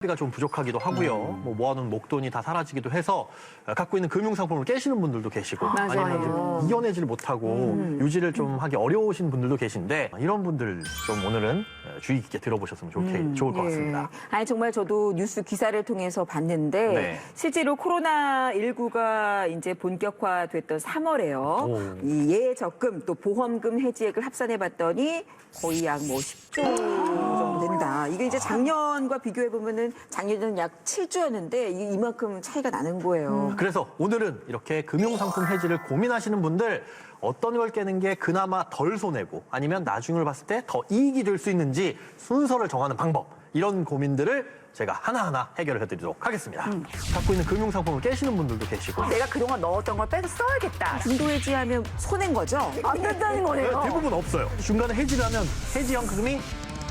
비가 좀 부족하기도 하고요. 뭐 모아놓은 목돈이 다 사라지기도 해서 갖고 있는 금융상품을 깨시는 분들도 계시고 맞아요. 아니면 좀 이겨내질 못하고 유지를 좀 하기 어려우신 분들도 계신데 이런 분들 좀 오늘은 주의 깊게 들어보셨으면 좋을 것 같습니다. 아니 정말 저도 뉴스 기사를 통해서 봤는데 네. 실제로 코로나19가 이제 본격화됐던 3월에요. 이 예적금 또 보험금 해지액을 합산해 봤더니 거의 약 뭐 10조 정도 된다. 이게 이제 작년과 비교해 보면은 작년에는 약 7조였는데 이만큼 차이가 나는 거예요. 그래서 오늘은 이렇게 금융상품 해지를 고민하시는 분들 어떤 걸 깨는 게 그나마 덜 손해고 아니면 나중을 봤을 때 더 이익이 될 수 있는지 순서를 정하는 방법 이런 고민들을 제가 하나하나 해결을 해드리도록 하겠습니다. 갖고 있는 금융상품을 깨시는 분들도 계시고 내가 그동안 넣었던 걸 빼서 써야겠다. 중도 해지하면 손해인 거죠? 안 된다는 거네요. 대부분 없어요. 중간에 해지를 하면 해지연금이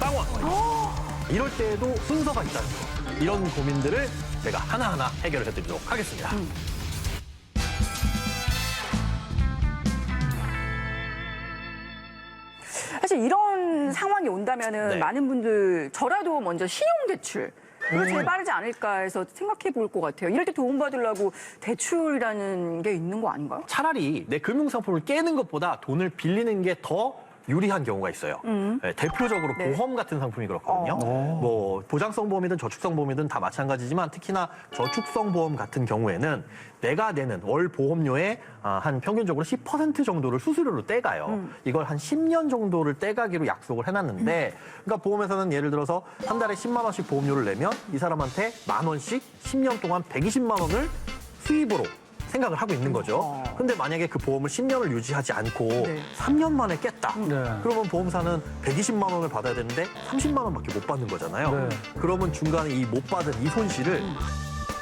빵원. 이럴 때에도 순서가 있다는 거. 이런 고민들을 제가 하나하나 해결을 해드리도록 하겠습니다. 사실 이런 상황이 온다면은 네. 많은 분들 저라도 먼저 신용대출 이거 제일 빠르지 않을까 해서 생각해 볼 것 같아요. 이럴 때 도움받으려고 대출이라는 게 있는 거 아닌가요? 차라리 내 금융상품을 깨는 것보다 돈을 빌리는 게 더 유리한 경우가 있어요. 네, 대표적으로 네. 보험 같은 상품이 그렇거든요. 뭐 보장성 보험이든 저축성 보험이든 다 마찬가지지만 특히나 저축성 보험 같은 경우에는 내가 내는 월 보험료의 한 평균적으로 10% 정도를 수수료로 떼가요. 이걸 한 10년 정도를 떼가기로 약속을 해놨는데 그러니까 보험회사는 예를 들어서 한 달에 10만 원씩 보험료를 내면 이 사람한테 만 원씩 10년 동안 120만 원을 수입으로 생각을 하고 있는 거죠. 근데 만약에 그 보험을 10년을 유지하지 않고 3년 만에 깼다. 그러면 보험사는 120만 원을 받아야 되는데 30만 원밖에 못 받는 거잖아요. 그러면 중간에 이 못 받은 이 손실을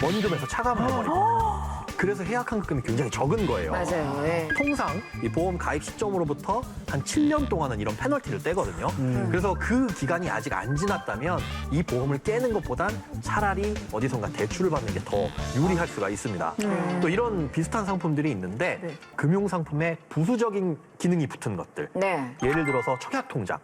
원금에서 차감을 해버립니다. 그래서 해약환급금이 굉장히 적은 거예요. 맞아요. 네. 통상 이 보험 가입 시점으로부터 한 7년 동안은 이런 페널티를 떼거든요. 그래서 그 기간이 아직 안 지났다면 이 보험을 깨는 것보단 차라리 어디선가 대출을 받는 게 더 유리할 수가 있습니다. 또 이런 비슷한 상품들이 있는데 금융상품에 부수적인 기능이 붙은 것들. 네. 예를 들어서 청약통장.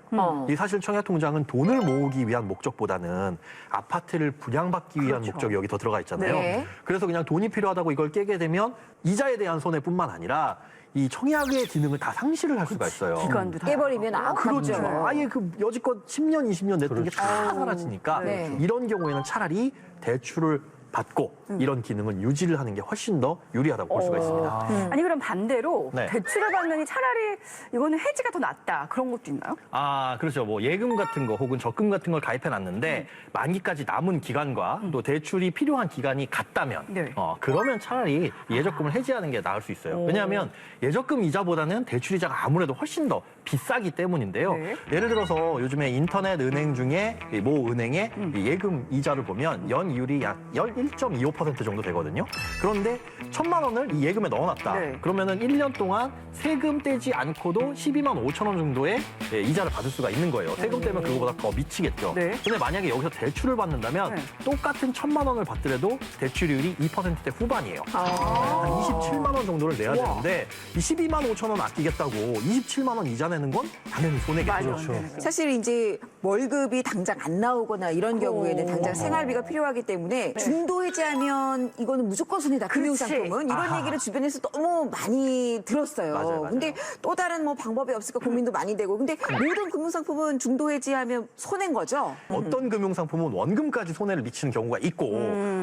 이 사실 청약통장은 돈을 모으기 위한 목적보다는 아파트를 분양받기 위한 목적이 여기 더 들어가 있잖아요. 네. 그래서 그냥 돈이 필요하다고 이걸 깨게 되면 이자에 대한 손해뿐만 아니라 이 청약의 기능을 다 상실을 할 수가 있어요. 기간도 다. 깨버리면 그렇죠. 아깝죠. 아예 그 여지껏 10년, 20년 냈던 게 다 사라지니까 네. 이런 경우에는 차라리 대출을 받고 이런 기능을 유지를 하는 게 훨씬 더 유리하다고 볼 수가 있습니다. 아니 그럼 반대로 네. 대출을 받느니 차라리 이거는 해지가 더 낫다 그런 것도 있나요? 아, 그렇죠. 뭐 예금 같은 거 혹은 적금 같은 걸 가입해 놨는데 만기까지 남은 기간과 또 대출이 필요한 기간이 같다면 네. 그러면 차라리 예적금을 해지하는 게 나을 수 있어요. 왜냐하면 예적금 이자보다는 대출 이자가 아무래도 훨씬 더 비싸기 때문인데요. 네. 예를 들어서 요즘에 인터넷 은행 중에 이 모 은행의 이 예금 이자를 보면 연 이율이 약 1.25% 정도 되거든요. 그런데 1,000만 원을 이 예금에 넣어놨다. 네. 그러면은 1년 동안 세금 떼지 않고도 12만 5천 원 정도의 이자를 받을 수가 있는 거예요. 세금 떼면 그거보다 더 미치겠죠. 네. 근데 만약에 여기서 대출을 받는다면 네. 똑같은 1,000만 원을 받더라도 대출율이 2%대 후반이에요. 한 27만 원 정도를 내야 되는데 이 12만 5천 원 아끼겠다고 27만 원 이자 내는 건 당연히 손해겠죠. 사실 이제 월급이 당장 안 나오거나 이런 경우에는 당장 생활비가 필요하기 때문에 중도 해지하면 이거는 무조건 손해다. 금융상품은 이런 얘기를 주변에서 너무 많이 들었어요. 맞아요. 근데 또 다른 뭐 방법이 없을까 고민도 많이 되고. 근데 모든 금융상품은 중도 해지하면 손해인 거죠. 어떤 금융상품은 원금까지 손해를 미치는 경우가 있고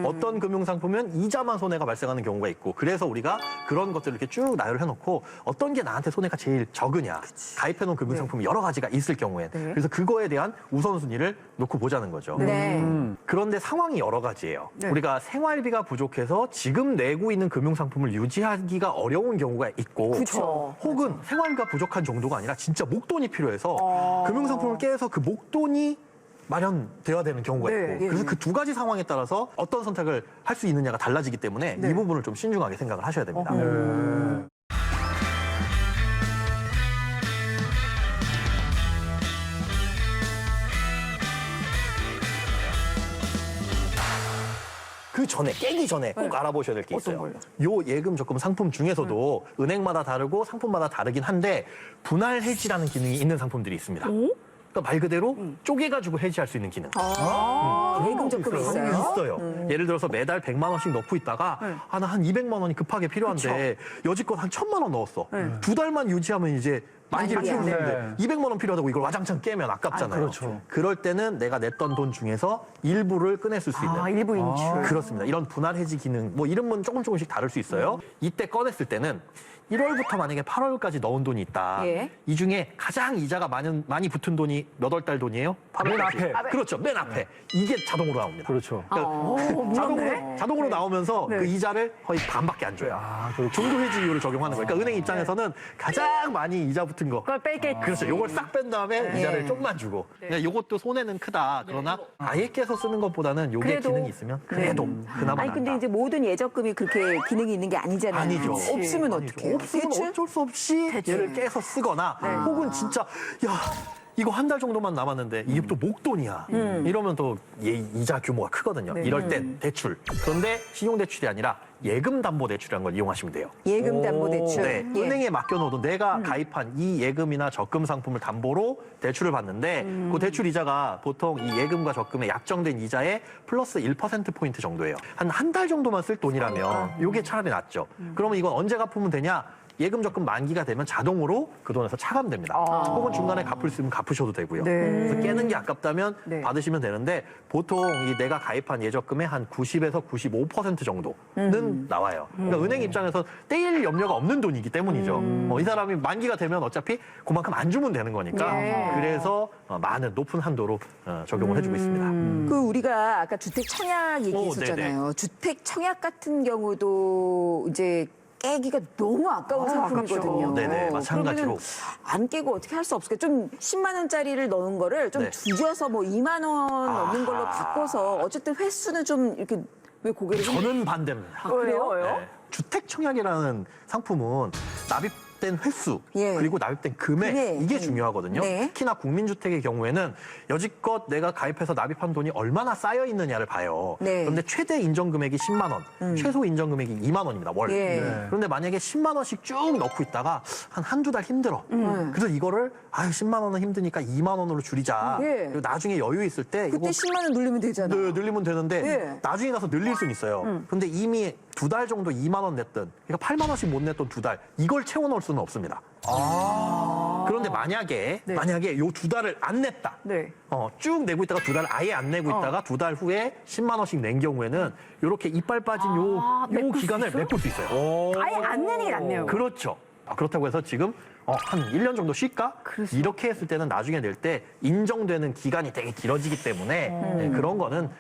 어떤 금융상품은 이자만 손해가 발생하는 경우가 있고 그래서 우리가 그런 것들을 이렇게 쭉 나열을 해놓고 어떤 게 나한테 손해가 제일 적으냐 가입해놓은 금융상품이 여러 가지가 있을 경우에 그래서 그거에 대한 우선순위를 놓고 보자는 거죠. 네. 그런데 상황이 여러 가지예요. 우리가 생활비가 부족해서 지금 내고 있는 금융상품을 유지하기가 어려운 경우가 있고 그쵸. 혹은 생활비가 부족한 정도가 아니라 진짜 목돈이 필요해서 금융상품을 깨서 그 목돈이 마련되어야 되는 경우가 있고 네. 그래서 그 두 가지 상황에 따라서 어떤 선택을 할 수 있느냐가 달라지기 때문에 이 부분을 좀 신중하게 생각을 하셔야 됩니다. 그 전에 깨기 전에 꼭 알아보셔야 될 게 있어요. 요 예금 적금 상품 중에서도 은행마다 다르고 상품마다 다르긴 한데 분할 해지라는 기능이 있는 상품들이 있습니다. 그러니까 말 그대로 쪼개가지고 해지할 수 있는 기능. 예금 적금이 있어요? 있어요. 예를 들어서 매달 100만 원씩 넣고 있다가 나 한 200만 원이 급하게 필요한데 여지껏 한 1000만 원 넣었어. 두 달만 유지하면 이제 만기를 만기야. 채우는데 200만 원 필요하다고 이걸 와장창 깨면 아깝잖아요. 그렇죠. 그럴 때는 내가 냈던 돈 중에서 일부를 꺼냈을 수 있는. 일부 인출. 그렇습니다. 이런 분할 해지 기능, 뭐 이름은 조금씩 다를 수 있어요. 이때 꺼냈을 때는 1월부터 만약에 8월까지 넣은 돈이 있다. 예. 이 중에 가장 이자가 많이 붙은 돈이 몇 월 달 돈이에요? 8월 맨 앞에. 그렇죠. 맨 앞에. 이게 자동으로 나옵니다. 그렇죠. 그러니까 자동으로 나오면서 네. 그 이자를 거의 반밖에 안 줘요. 그렇군요. 중도 해지 이율을 적용하는 거예요. 그러니까 은행 입장에서는 가장 많이 이자 붙은 거. 그걸 뺄게. 그렇죠. 요걸 싹 뺀 다음에 이자를 조금만 주고. 그러니까 요것도 손해는 크다. 그러나 아예 깨서 쓰는 것보다는 요게 그래도. 기능이 있으면 그래도 그나마 아니 근데 낫다. 이제 모든 예적금이 그렇게 기능이 있는 게 아니잖아요. 아니죠. 없으면 아니죠. 어떻게 해요? 없으면 대출? 어쩔 수 없이 얘를 깨서 쓰거나 혹은 진짜 야 이거 한 달 정도만 남았는데 이게 또 목돈이야. 이러면 또 이자 규모가 크거든요. 이럴 땐 대출. 그런데 신용대출이 아니라 예금담보대출이라는 걸 이용하시면 돼요. 예금담보대출. 네, 예. 은행에 맡겨놓어도 내가 가입한 이 예금이나 적금 상품을 담보로 대출을 받는데 그 대출 이자가 보통 이 예금과 적금의 약정된 이자에 플러스 1%포인트 정도예요. 한 달 정도만 쓸 돈이라면 이게 차라리 낫죠. 그러면 이건 언제 갚으면 되냐? 예금 적금 만기가 되면 자동으로 그 돈에서 차감됩니다. 혹은 중간에 갚을 수 있으면 갚으셔도 되고요. 네. 그래서 깨는 게 아깝다면 네. 받으시면 되는데 보통 이 내가 가입한 예적금의 한 90에서 95% 정도는 나와요. 그러니까 은행 입장에서 떼일 염려가 없는 돈이기 때문이죠. 이 사람이 만기가 되면 어차피 그만큼 안 주면 되는 거니까 네. 그래서 많은 높은 한도로 적용을 해주고 있습니다. 그 우리가 아까 주택 청약 얘기했었잖아요. 주택 청약 같은 경우도 이제 깨기가 너무 아까운 상품이거든요. 네네, 마찬가지로. 그러면은 안 깨고 어떻게 할 수 없을까요? 좀 10만 원짜리를 넣은 거를 좀 네. 줄여서 뭐 2만 원 넣는 걸로 바꿔서 어쨌든 횟수는 좀 이렇게 왜 고개를 좀- 저는 반대입니다. 그래요? 네. 주택 청약이라는 상품은 납입된 횟수 예. 그리고 납입된 금액 금액. 이게 중요하거든요. 네. 특히나 국민주택의 경우에는 여지껏 내가 가입해서 납입한 돈이 얼마나 쌓여 있느냐를 봐요. 네. 그런데 최대 인정 금액이 10만 원, 최소 인정 금액이 2만 원입니다. 월. 예. 그런데 만약에 10만 원씩 쭉 넣고 있다가 한두 달 힘들어. 그래서 이거를 10만 원은 힘드니까 2만 원으로 줄이자. 예. 그리고 나중에 여유 있을 때 그때 10만 원 누르면 되잖아요. 네, 늘리면 되는데 예. 나중에 가서 늘릴 수는 있어요. 근데 이미 2달 정도 2만 원 냈던, 그러니까 8만 원씩 못 냈던 2달, 이걸 채워넣을 수는 없습니다. 그런데 만약에 요 2달을 안 냈다. 네. 쭉 내고 있다가 2달 아예 안 내고 있다가 2달 후에 10만 원씩 낸 경우에는 이렇게 이빨 빠진 요 메꿀 수 기간을 있어요? 메꿀 수 있어요. 아예 안 내는 게 낫네요. 그렇죠. 그렇다고 해서 지금 한 1년 정도 쉴까? 이렇게 했을 때는 나중에 낼 때 인정되는 기간이 되게 길어지기 때문에 네, 그런 거는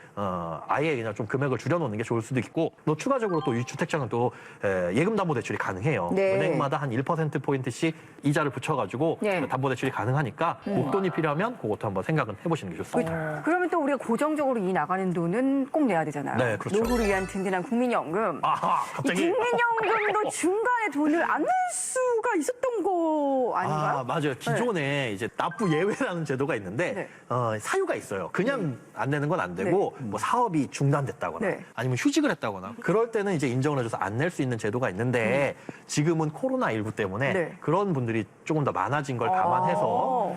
아예 그냥 좀 금액을 줄여놓는 게 좋을 수도 있고 또 추가적으로 또 이 주택장은 또 예금담보대출이 가능해요. 네. 은행마다 한 1%포인트씩 이자를 붙여가지고 네. 담보대출이 가능하니까 목돈이 필요하면 그것도 한번 생각은 해보시는 게 좋습니다. 그러면 또 우리가 고정적으로 이 나가는 돈은 꼭 내야 되잖아요. 네, 그렇죠. 노후를 위한 든든한 국민연금. 아하, 이 갑자기. 국민연금도 중간에 돈을 안 낼 수가 있었던 거 아닌가요? 맞아요. 기존에 이제 납부 예외라는 제도가 있는데 네. 사유가 있어요. 그냥 안 내는 건 안 되고 뭐 사업이 중단됐다거나 네. 아니면 휴직을 했다거나 그럴 때는 이제 인정을 해줘서 안 낼 수 있는 제도가 있는데 지금은 코로나19 때문에 네. 그런 분들이 조금 더 많아진 걸 감안해서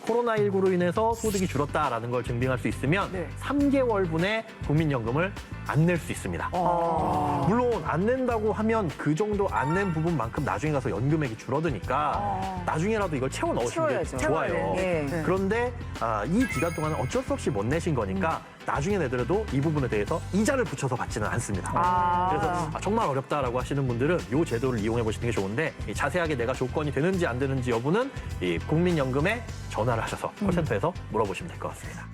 코로나19로 인해서 소득이 줄었다라는 걸 증빙할 수 있으면 네. 3개월분의 국민연금을 안 낼 수 있습니다. 물론 안 낸다고 하면 그 정도 안 낸 부분만큼 나중에 가서 연금액이 줄어드니까 나중에라도 이걸 채워 넣으시는 게 채워야죠. 좋아요. 채워야 돼. 네. 그런데 이 기간 동안은 어쩔 수 없이 못 내신 거니까 나중에 내더라도 이 부분에 대해서 이자를 붙여서 받지는 않습니다. 그래서 정말 어렵다라고 하시는 분들은 이 제도를 이용해 보시는 게 좋은데 자세하게 내가 조건이 되는지 안 되는지 여부는 이 국민연금에 전화를 하셔서 콜센터에서 물어보시면 될 것 같습니다.